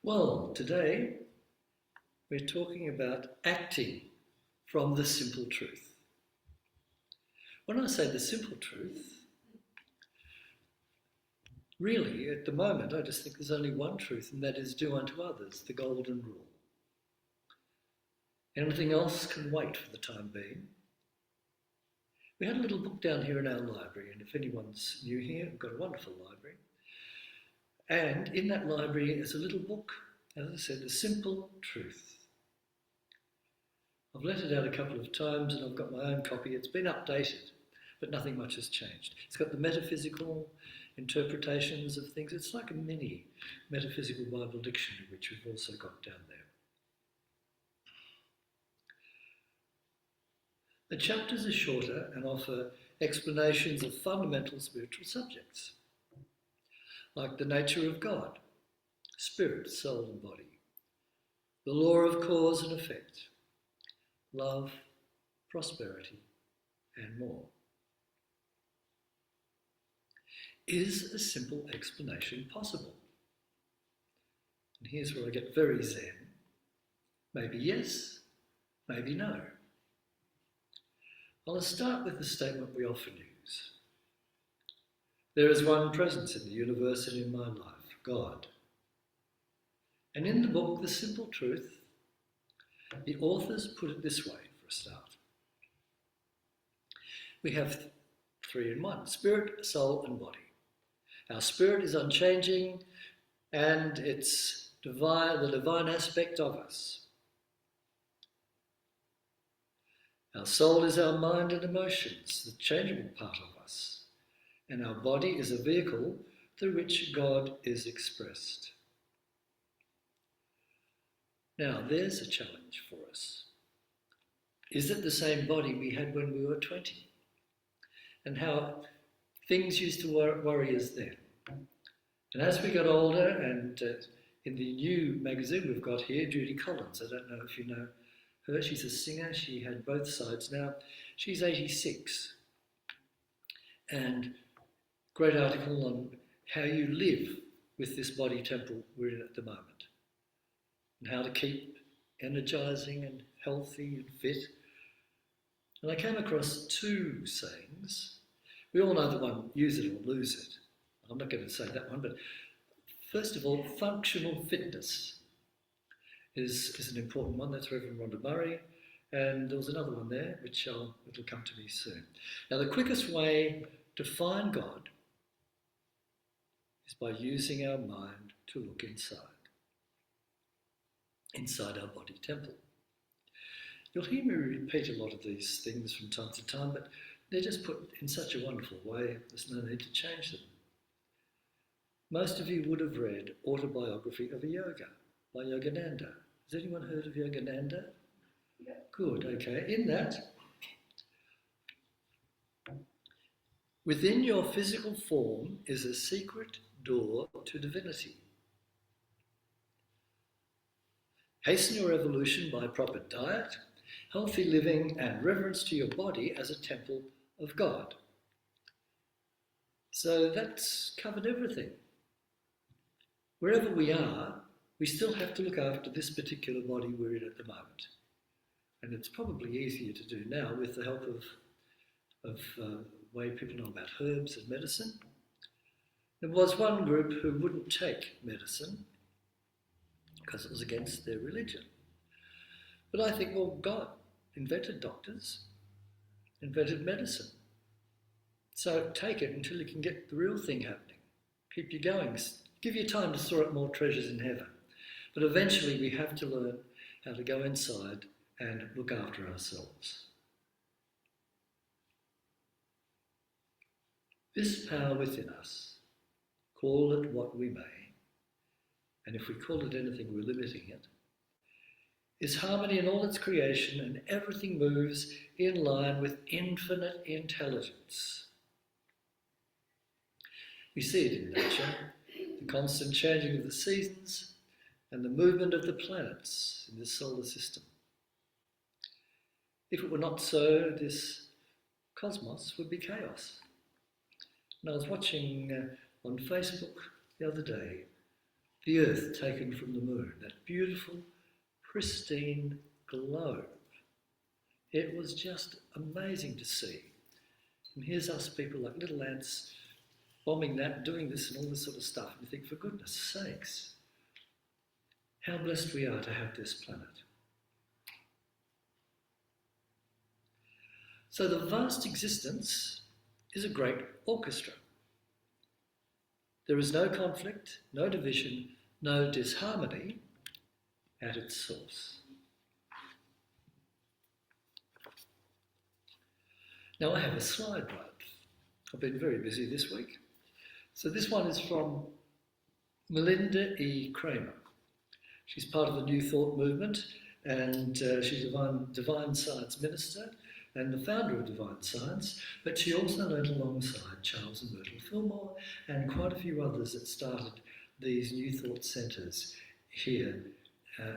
Well, today we're talking about acting from the simple truth. When I say the simple truth, really at the moment I just think there's only one truth, and that is do unto others, the golden rule. Anything else can wait for the time being. We had a little book down here in our library, and if anyone's new here, we've got a wonderful library. And in that library is a little book, as I said, The Simple Truth. I've let it out a couple of times and I've got my own copy. It's been updated, but nothing much has changed. It's got the metaphysical interpretations of things. It's like a mini metaphysical Bible dictionary, which we've also got down there. The chapters are shorter and offer explanations of fundamental spiritual subjects, like the nature of God, spirit, soul and body, the law of cause and effect, love, prosperity, and more. Is a simple explanation possible? And here's where I get very zen. Maybe yes, maybe no. I'll start with the statement we often use. There is one presence in the universe and in my life, God. And in the book, The Simple Truth, the authors put it this way for a start. We have three in one, spirit, soul and body. Our spirit is unchanging and it's divine, the divine aspect of us. Our soul is our mind and emotions, the changeable part of us. And our body is a vehicle through which God is expressed. Now, there's a challenge for us. Is it the same body we had when we were 20? And how things used to worry us then. And as we got older, and in the new magazine we've got here, Judy Collins, I don't know if you know her, she's a singer, she had both sides now. She's 86. And great article on how you live with this body temple we're in at the moment. And how to keep energising and healthy and fit. And I came across two sayings. We all know the one, use it or lose it. I'm not going to say that one, but first of all, functional fitness is an important one. That's Reverend Rhonda Murray. And there was another one there, which it'll come to me soon. Now, the quickest way to find God is by using our mind to look inside our body temple. You'll hear me repeat a lot of these things from time to time, but they're just put in such a wonderful way, there's no need to change them. Most of you would have read Autobiography of a Yoga by Yogananda. Has anyone heard of Yogananda? Yeah. Good, okay. In that, within your physical form is a secret door to divinity. Hasten your evolution by proper diet, healthy living, and reverence to your body as a temple of God. So that's covered everything. Wherever we are, we still have to look after this particular body we're in at the moment. And it's probably easier to do now with the help of way people know about herbs and medicine. There was one group who wouldn't take medicine because it was against their religion. But I think, well, God invented doctors, invented medicine. So take it until you can get the real thing happening. Keep you going. Give you time to store up more treasures in heaven. But eventually we have to learn how to go inside and look after ourselves. This power within us, call it what we may, and if we call it anything, we're limiting it, is harmony in all its creation, and everything moves in line with infinite intelligence. We see it in nature, the constant changing of the seasons and the movement of the planets in the solar system. If it were not so, this cosmos would be chaos. And I was watching on Facebook the other day the earth taken from the moon, that beautiful, pristine globe. It was just amazing to see. And here's us people like little ants bombing that, doing this and all this sort of stuff. And you think, for goodness sakes, how blessed we are to have this planet. So the vast existence is a great orchestra. There is no conflict, no division, no disharmony at its source. Now I have a slide right. I've been very busy this week. So this one is from Melinda E. Kramer. She's part of the New Thought movement, and she's a divine science minister and the founder of Divine Science, but she also went alongside Charles and Myrtle Fillmore and quite a few others that started these New Thought centres here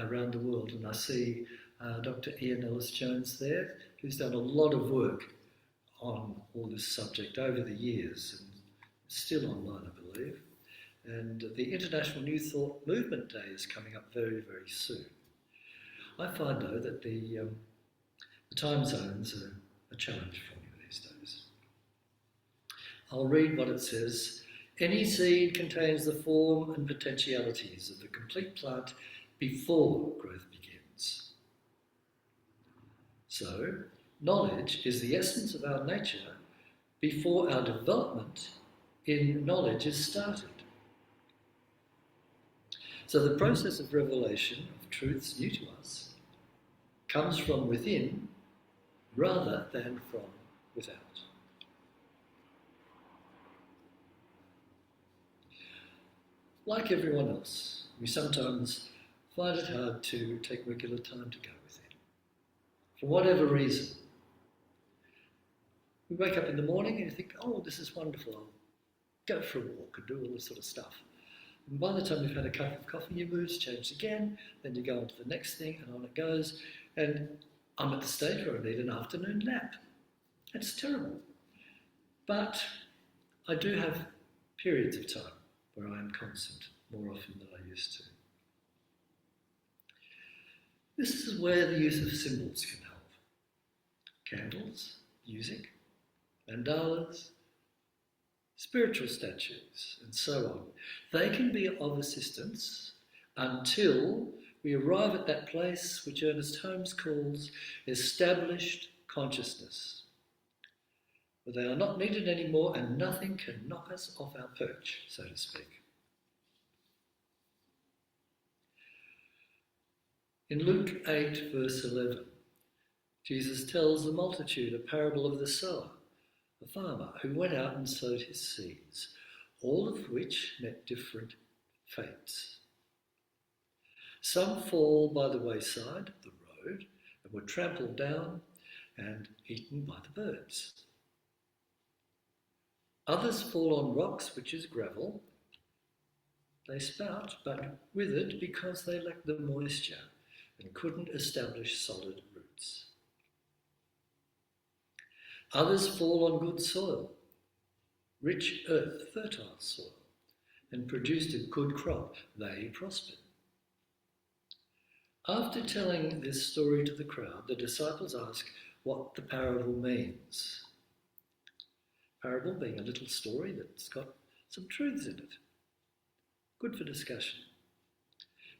around the world. And I see Dr. Ian Ellis-Jones there, who's done a lot of work on all this subject over the years, and still online, I believe. And the International New Thought Movement Day is coming up very, very soon. I find, though, that the time zones are a challenge for me these days. I'll read what it says. Any seed contains the form and potentialities of the complete plant before growth begins. So, knowledge is the essence of our nature before our development in knowledge is started. So the process of revelation of truths new to us comes from within rather than from without. Like everyone else, we sometimes find it hard to take regular time to go within. For whatever reason. We wake up in the morning and you think, oh, this is wonderful, I'll go for a walk and do all this sort of stuff. And by the time you've had a cup of coffee, your mood's changed again, then you go on to the next thing and on it goes. And I'm at the stage where I need an afternoon nap. It's terrible. But I do have periods of time where I am constant more often than I used to. This is where the use of symbols can help. Candles, music, mandalas, spiritual statues, and so on. They can be of assistance until we arrive at that place which Ernest Holmes calls established consciousness, where they are not needed anymore and nothing can knock us off our perch, so to speak. In Luke 8, verse 11, Jesus tells the multitude a parable of the sower, a farmer who went out and sowed his seeds, all of which met different fates. Some fall by the wayside, the road, and were trampled down and eaten by the birds. Others fall on rocks, which is gravel. They sprout, but withered because they lacked the moisture and couldn't establish solid roots. Others fall on good soil, rich earth, fertile soil, and produced a good crop. They prospered. After telling this story to the crowd, the disciples ask what the parable means. Parable being a little story that's got some truths in it. Good for discussion.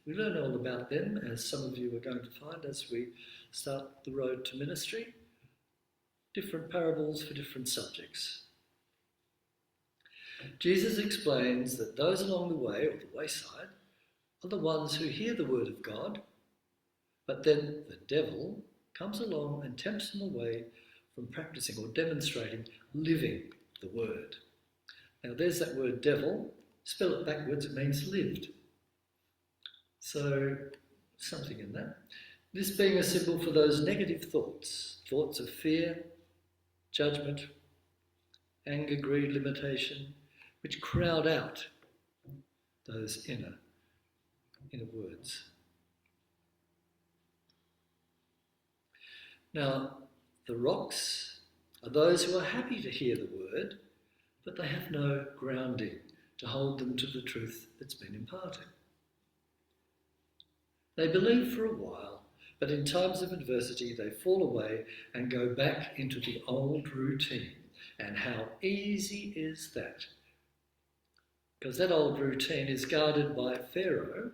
We learn all about them, as some of you are going to find as we start the road to ministry. Different parables for different subjects. Jesus explains that those along the way, or the wayside, are the ones who hear the word of God, but then the devil comes along and tempts them away from practicing or demonstrating living the word. Now there's that word devil. Spell it backwards, it means lived. So, something in that. This being a symbol for those negative thoughts, thoughts of fear, judgment, anger, greed, limitation, which crowd out those inner words. Now, the rocks are those who are happy to hear the word, but they have no grounding to hold them to the truth that's been imparted. They believe for a while, but in times of adversity they fall away and go back into the old routine. And how easy is that? Because that old routine is guarded by Pharaoh.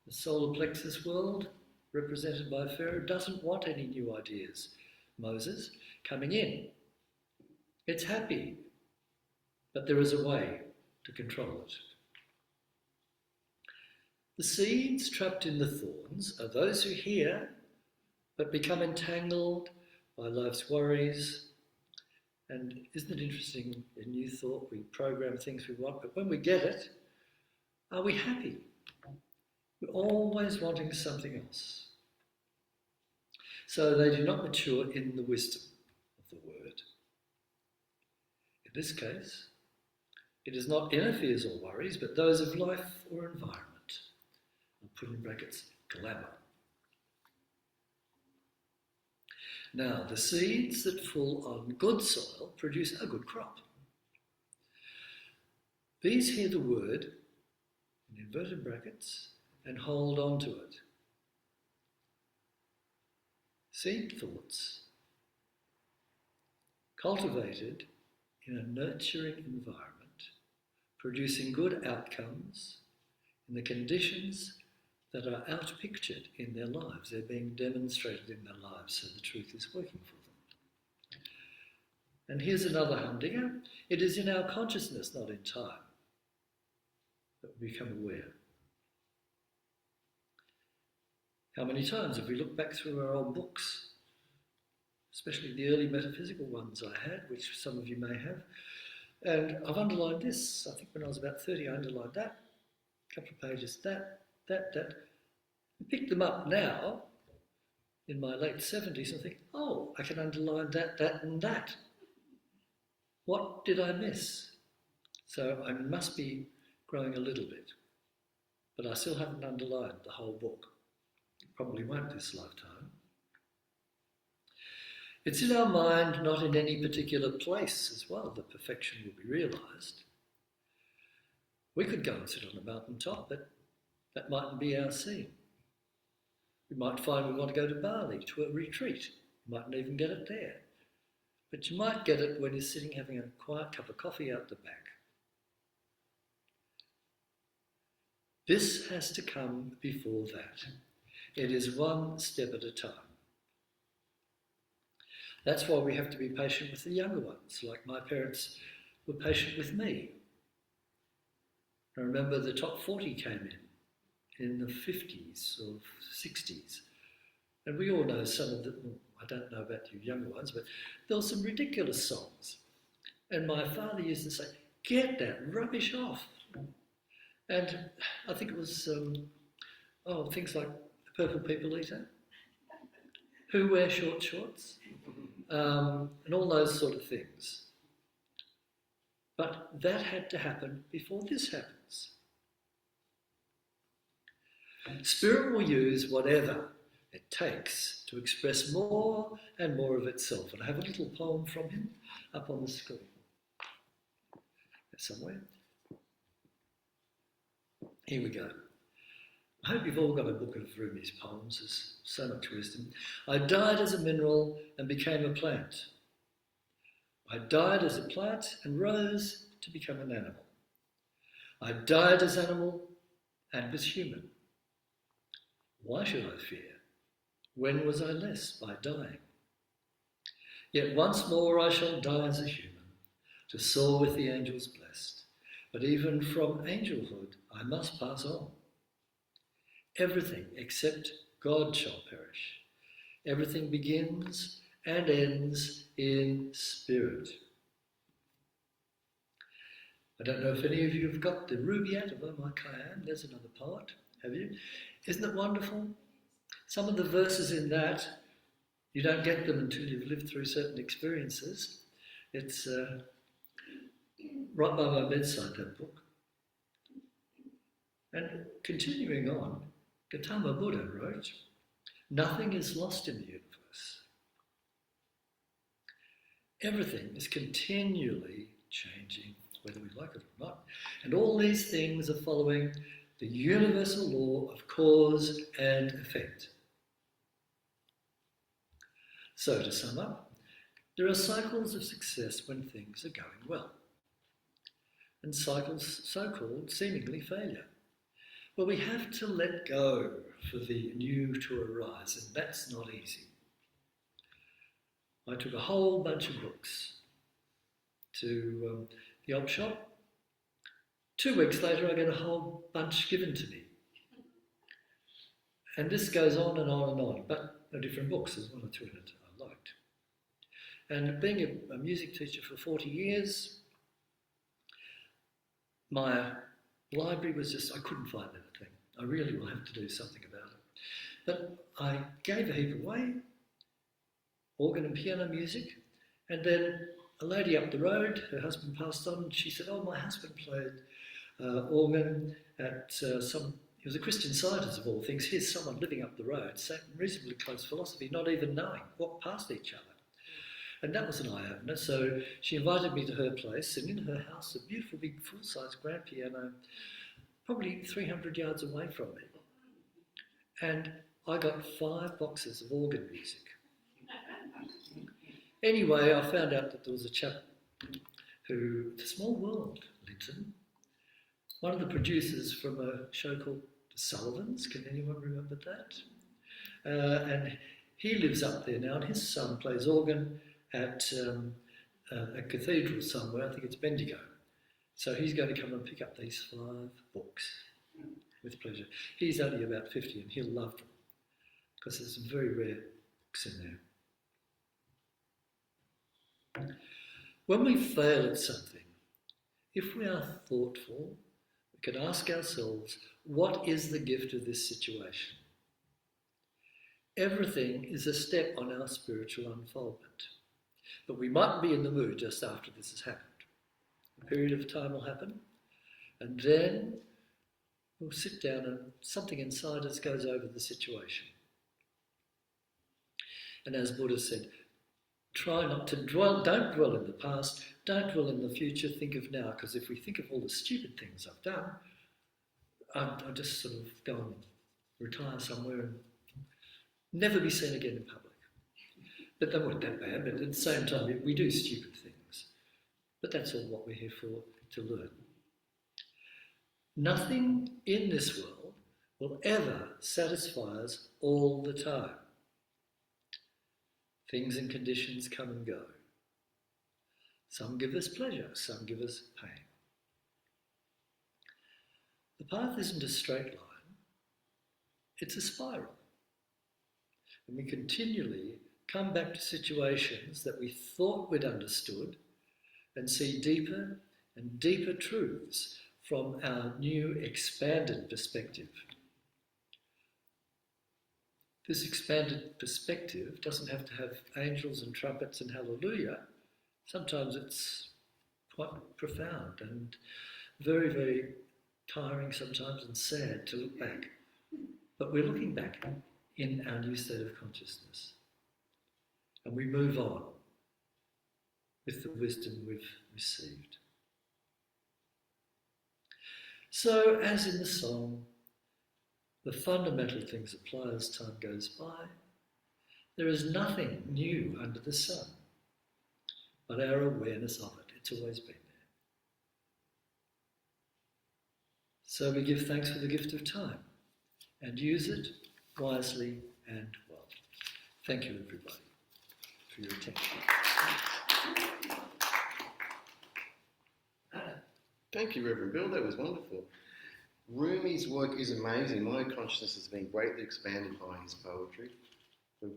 The solar plexus world, represented by Pharaoh, doesn't want any new ideas, Moses, coming in. It's happy, but there is a way to control it. The seeds trapped in the thorns are those who hear but become entangled by life's worries. And isn't it interesting, in New Thought, we program things we want, but when we get it, are we happy? We're always wanting something else. So they do not mature in the wisdom of the word. In this case, it is not inner fears or worries, but those of life or environment. I'll put in brackets, glamour. Now, the seeds that fall on good soil produce a good crop. These hear the word, in inverted brackets, and hold on to it. Seed thoughts, cultivated in a nurturing environment, producing good outcomes in the conditions that are outpictured in their lives. They're being demonstrated in their lives, so the truth is working for them. And here's another humdinger. It is in our consciousness, not in time, that we become aware. How many times have we looked back through our old books, especially the early metaphysical ones I had, which some of you may have, and I've underlined this. I think when I was about 30, I underlined that, a couple of pages, that. I pick them up now, in my late 70s, and think, oh, I can underline that, and that. What did I miss? So I must be growing a little bit, but I still haven't underlined the whole book. Probably won't this lifetime. It's in our mind, not in any particular place as well, that perfection will be realised. We could go and sit on a mountaintop, but that mightn't be our scene. We might find we want to go to Bali, to a retreat. You mightn't even get it there. But you might get it when you're sitting having a quiet cup of coffee out the back. This has to come before that. It is one step at a time. That's why we have to be patient with the younger ones, like my parents were patient with me. I remember the top 40 came in the 50s or 60s. And we all know some of them, I don't know about you younger ones, but there were some ridiculous songs. And my father used to say, get that rubbish off. And I think it was, things like the Purple People Eater, Who Wear Short Shorts, and all those sort of things. But that had to happen before this happens. Spirit will use whatever it takes to express more and more of itself. And I have a little poem from him up on the screen somewhere. Here we go. I hope you've all got a book of Rumi's poems. There's so much wisdom. I died as a mineral and became a plant. I died as a plant and rose to become an animal. I died as animal and was human. Why should I fear? When was I less by dying? Yet once more I shall die as a human, to soar with the angels blessed. But even from angelhood I must pass on. Everything except God shall perish. Everything begins and ends in spirit. I don't know if any of you have got the Rubaiyat of Omar Khayyam. There's another poet. Have you? Isn't it wonderful? Some of the verses in that, you don't get them until you've lived through certain experiences. It's right by my bedside, that book. And continuing on, Gautama Buddha wrote, nothing is lost in the universe. Everything is continually changing, whether we like it or not. And all these things are following the universal law of cause and effect. So to sum up, there are cycles of success when things are going well, and cycles so-called seemingly failure. Well, we have to let go for the new to arise, and that's not easy. I took a whole bunch of books to the op shop. 2 weeks later, I get a whole bunch given to me. And this goes on and on and on, but they're different books. There's 1 or 2 that I liked. And being a music teacher for 40 years, my library was just, I couldn't find anything. I really will have to do something about it. But I gave a heap away, organ and piano music, and then a lady up the road, her husband passed on, and she said, oh, my husband played organ at he was a Christian Scientist of all things. Here's someone living up the road, same reasonably close philosophy, not even knowing, walked past each other. And that was an eye-opener. So she invited me to her place, and in her house, a beautiful big full-size grand piano, probably 300 yards away from me. And I got 5 boxes of organ music. Anyway, I found out that there was a chap who, it's a small world, Linton, one of the producers from a show called The Sullivans. Can anyone remember that? And he lives up there now, and his son plays organ at a cathedral somewhere. I think it's Bendigo. So he's going to come and pick up these 5 books with pleasure. He's only about 50 and he'll love them because there's some very rare books in there. When we fail at something, if we are thoughtful, we can ask ourselves, what is the gift of this situation? Everything is a step on our spiritual unfoldment. But we mightn't be in the mood just after this has happened. A period of time will happen, and then we'll sit down and something inside us goes over the situation. And as Buddha said, try not to dwell, don't dwell in the past, don't dwell in the future, think of now, because if we think of all the stupid things I've done, I'll just sort of go and retire somewhere and never be seen again in public. But they weren't that bad, but at the same time, we do stupid things. But that's all what we're here for, to learn. Nothing in this world will ever satisfy us all the time. Things and conditions come and go. Some give us pleasure, some give us pain. The path isn't a straight line, it's a spiral. And we continually come back to situations that we thought we'd understood and see deeper and deeper truths from our new expanded perspective. This expanded perspective doesn't have to have angels and trumpets and hallelujah. Sometimes it's quite profound and very, very tiring sometimes and sad to look back. But we're looking back in our new state of consciousness. And we move on with the wisdom we've received. So, as in the song, the fundamental things apply as time goes by. There is nothing new under the sun, but our awareness of it. It's always been there. So we give thanks for the gift of time and use it wisely and well. Thank you, everybody, for your attention. Thank you, Reverend Bill. That was wonderful. Rumi's work is amazing. My consciousness has been greatly expanded by his poetry.